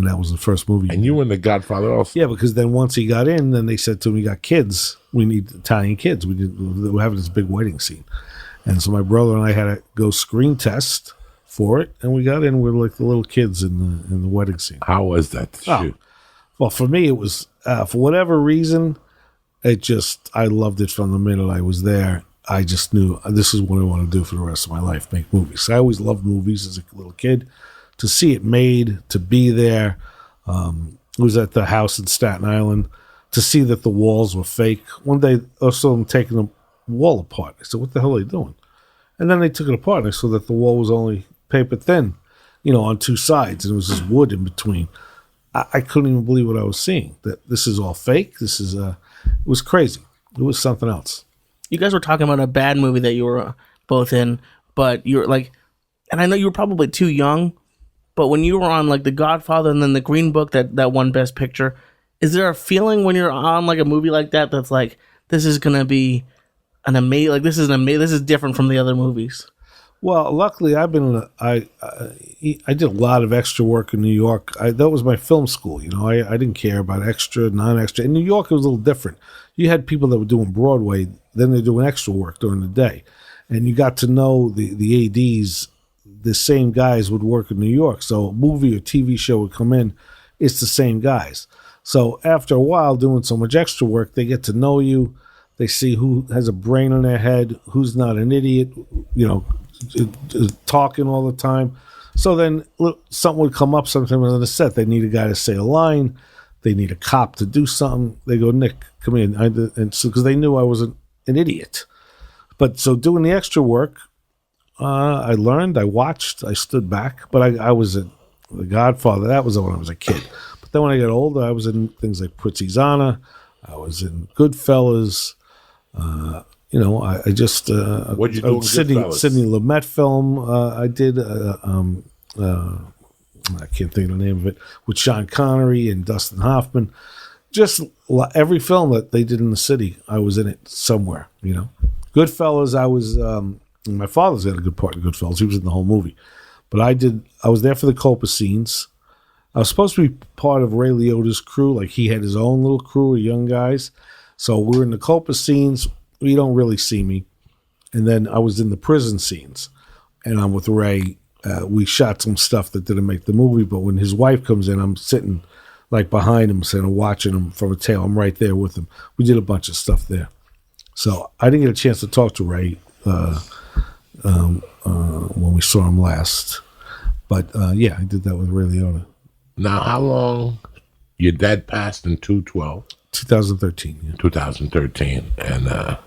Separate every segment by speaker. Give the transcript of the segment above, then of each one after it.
Speaker 1: And that was the first movie.
Speaker 2: And you were in The Godfather also?
Speaker 1: Yeah, because then once he got in, then they said to him, "We got kids. We need Italian kids. We're having this big wedding scene." And so my brother and I had to go screen test for it, and we got in with like the little kids in the wedding scene.
Speaker 2: How was that to shoot?
Speaker 1: Well, for me, it was, for whatever reason, I loved it from the minute I was there. I just knew this is what I want to do for the rest of my life, make movies. I always loved movies as a little kid. To see it made, to be there, it was at the house in Staten Island, to see that the walls were fake. One day, I saw them taking the wall apart. I said, "What the hell are they doing?" And then they took it apart, and I saw that the wall was only paper thin, on two sides, and it was just wood in between. I couldn't even believe what I was seeing, that this is all fake. It was crazy. It was something else.
Speaker 3: You guys were talking about a bad movie that you were both in, but you were like, and I know you were probably too young, but when you were on like The Godfather and then The Green Book that won Best Picture, is there a feeling when you're on like a movie like that that's like, this is going to be an amazing, like this is different from the other movies?
Speaker 1: Well, luckily, I've been I did a lot of extra work in New York. That was my film school. I didn't care about extra, non-extra. In New York, it was a little different. You had people that were doing Broadway, then they're doing extra work during the day, and you got to know the ADs. The same guys would work in New York, so a movie or TV show would come in. It's the same guys. So after a while, doing so much extra work, they get to know you. They see who has a brain on their head, who's not an idiot. Talking all the time. So then something would come up sometimes on the set. They need a guy to say a line. They need a cop to do something. They go, "Nick, come in." And so, because they knew I wasn't an idiot. But so doing the extra work, I learned, I watched, I stood back. But I was in The Godfather. That was when I was a kid. But then when I got older, I was in things like Pritzizana. I was in Goodfellas. I just
Speaker 2: What'd you do with Goodfellas?
Speaker 1: Sidney Lumet film. I did. I can't think of the name of it, with Sean Connery and Dustin Hoffman. Just every film that they did in the city, I was in it somewhere. Goodfellas. I was. My father's got a good part in Goodfellas. He was in the whole movie, but I was there for the Copa scenes. I was supposed to be part of Ray Liotta's crew. Like he had his own little crew of young guys. So we're in the Copa scenes. You don't really see me. And then I was in the prison scenes, and I'm with Ray. We shot some stuff that didn't make the movie, but when his wife comes in, I'm sitting like behind him, watching him from a tail. I'm right there with him. We did a bunch of stuff there. So I didn't get a chance to talk to Ray when we saw him last. But yeah, I did that with Ray Liotta.
Speaker 2: Now, how long? Your dad passed in
Speaker 1: 2013. Yeah.
Speaker 2: 2013, and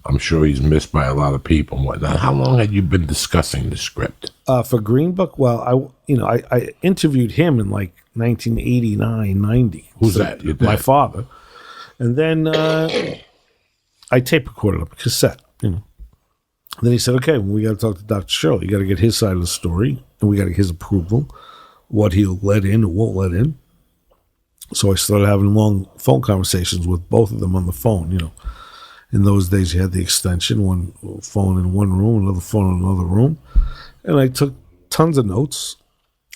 Speaker 2: I'm sure he's missed by a lot of people and whatnot. How long had you been discussing the script?
Speaker 1: For Green Book, well, I interviewed him in like 1989, 90.
Speaker 2: Who's that? Your dad?
Speaker 1: My father. And then I tape recorded up a cassette, Then he said, "Okay, well, we got to talk to Dr. Shirley. You got to get his side of the story, and we got to get his approval, what he'll let in or won't let in." So I started having long phone conversations with both of them on the phone, In those days, you had the extension, one phone in one room, another phone in another room. And I took tons of notes,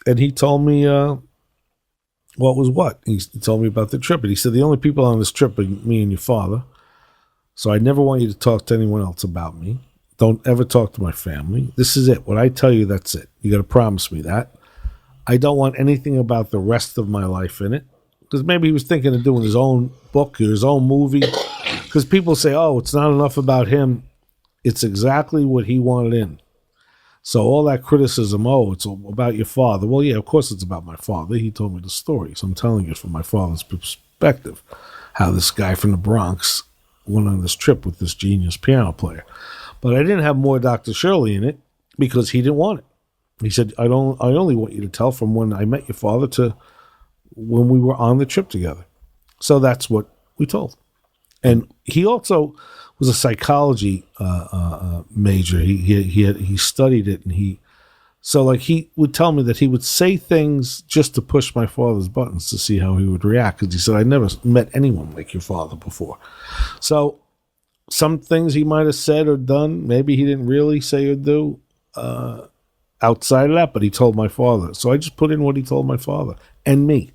Speaker 1: and he told me what was what. He told me about the trip, and he said, "The only people on this trip are me and your father. So I never want you to talk to anyone else about me. Don't ever talk to my family. This is it. What I tell you, that's it. You got to promise me that. I don't want anything about the rest of my life in it." Because maybe he was thinking of doing his own book or his own movie. Because people say, "Oh, it's not enough about him." It's exactly what he wanted in. So all that criticism, "Oh, it's about your father." Well, yeah, of course it's about my father. He told me the story. So I'm telling you from my father's perspective, how this guy from the Bronx went on this trip with this genius piano player. But I didn't have more Dr. Shirley in it because he didn't want it. He said, I only want you to tell from when I met your father to when we were on the trip together." So that's what we told. And he also was a psychology major. He studied it, and he would tell me that he would say things just to push my father's buttons to see how he would react. Because he said, "I never met anyone like your father before." So some things he might have said or done, maybe he didn't really say or do. outside of that, but he told my father. So I just put in what he told my father and me.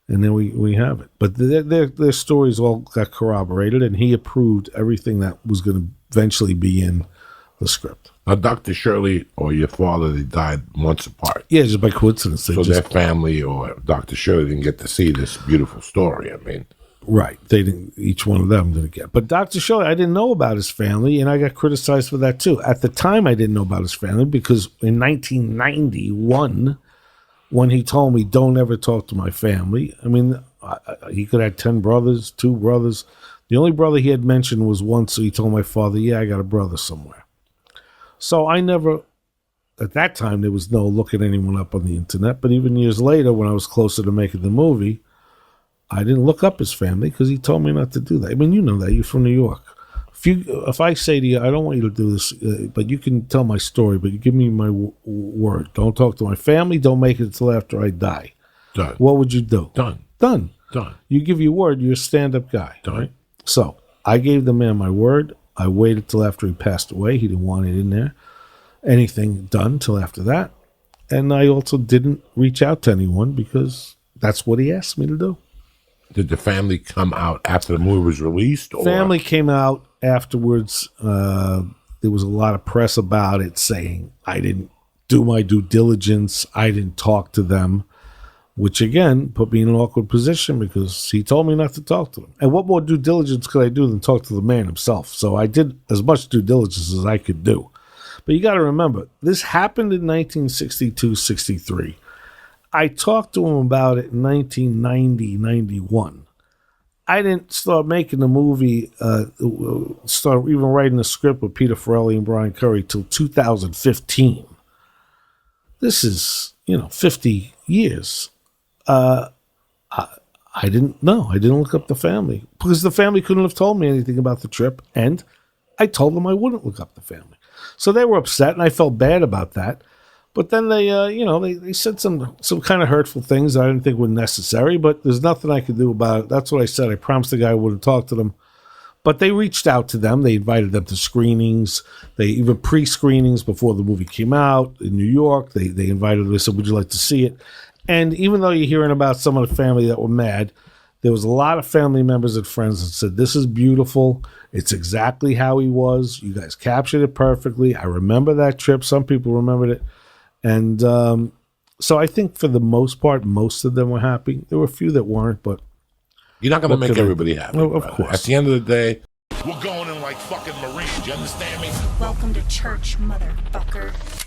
Speaker 1: And then we have it. But their stories all got corroborated, and he approved everything that was going to eventually be in the script.
Speaker 2: Now, Dr. Shirley or your father, they died months apart.
Speaker 1: Yeah, just by coincidence.
Speaker 2: So their family or Dr. Shirley didn't get to see this beautiful story. I mean,
Speaker 1: right. They didn't. Each one of them didn't get. But Dr. Shirley, I didn't know about his family, and I got criticized for that too. At the time, I didn't know about his family because in 1991, when he told me, "Don't ever talk to my family," I mean, he could have 10 brothers, 2 brothers. The only brother he had mentioned was once. So he told my father, "Yeah, I got a brother somewhere." So I never, at that time, there was no looking anyone up on the internet. But even years later, when I was closer to making the movie, I didn't look up his family because he told me not to do that. I mean, you know that. You're from New York. If I say to you, I don't want you to do this, but you can tell my story, but you give me my word. Don't talk to my family. Don't make it until after I die.
Speaker 2: done.
Speaker 1: What would you do?
Speaker 2: Done.
Speaker 1: Done.
Speaker 2: Done.
Speaker 1: You give your word, you're a stand-up guy.
Speaker 2: Done.
Speaker 1: Right? So I gave the man my word. I waited till after he passed away. He didn't want it in there. Anything done till after that. And I also didn't reach out to anyone because that's what he asked me to do.
Speaker 2: Did the family come out after the movie was released? Or?
Speaker 1: Family came out afterwards. There was a lot of press about it saying I didn't do my due diligence. I didn't talk to them, which again put me in an awkward position because he told me not to talk to them. And what more due diligence could I do than talk to the man himself? So I did as much due diligence as I could do. But you got to remember, this happened in 1962-63. I talked to him about it in 1990-91. I didn't start making the movie, start even writing the script with Peter Farrelly and Brian Curry till 2015. This is, 50 years. I didn't know. I didn't look up the family because the family couldn't have told me anything about the trip, and I told them I wouldn't look up the family. So they were upset, and I felt bad about that. But then they, they said some kind of hurtful things I didn't think were necessary, but there's nothing I could do about it. That's what I said. I promised the guy I wouldn't talk to them. But they reached out to them. They invited them to screenings. They even pre-screenings before the movie came out in New York. They invited them. They said, would you like to see it? And even though you're hearing about some of the family that were mad, there was a lot of family members and friends that said, this is beautiful. It's exactly how he was. You guys captured it perfectly. I remember that trip. Some people remembered it. And so I think for the most part, most of them were happy. There were a few that weren't, but...
Speaker 2: You're not going to make everybody happy.
Speaker 1: No, of course.
Speaker 2: At the end of the day...
Speaker 4: We're going in like fucking Marines, you understand me?
Speaker 5: Welcome to church, motherfucker.